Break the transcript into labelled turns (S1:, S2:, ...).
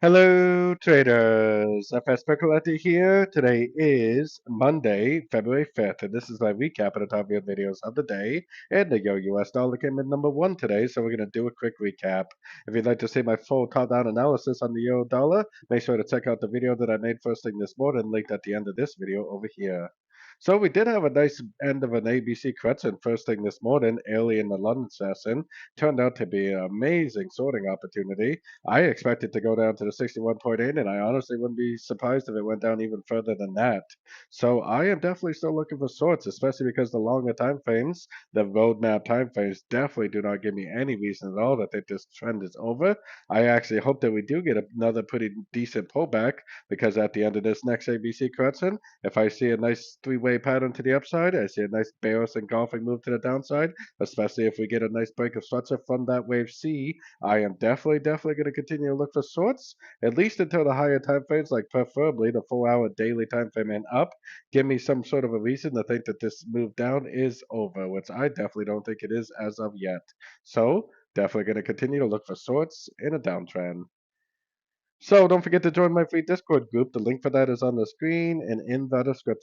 S1: Hello, traders. FX Pip Collector here. Today is Monday, February 5th, and this is my recap of the top videos of the day. And the US dollar came in number one today, so we're going to do a quick recap. If you'd like to see my full top-down analysis on the euro dollar, make sure to check out the video that I made first thing this morning, linked at the end of this video over here. So we did have a nice end of an ABC crescent first thing this morning, early in the London session. Turned out to be an amazing sorting opportunity. I expect it to go down to the 61.8, and I honestly wouldn't be surprised if it went down even further than that. So I am definitely still looking for sorts, especially because the longer time frames, the roadmap time frames, definitely do not give me any reason at all to think this trend is over. I actually hope that we do get another pretty decent pullback, because at the end of this next ABC correction, if I see a nice three-way pattern to the upside, I see a nice bearish engulfing move to the downside, especially if we get a nice break of structure from that wave C. I am definitely going to continue to look for shorts, at least until the higher time frames, like preferably the 4-hour daily time frame and up, give me some sort of a reason to think that this move down is over, which I definitely don't think it is as of yet. So, definitely going to continue to look for shorts in a downtrend. So don't forget to join my free Discord group. The link for that is on the screen and in the description.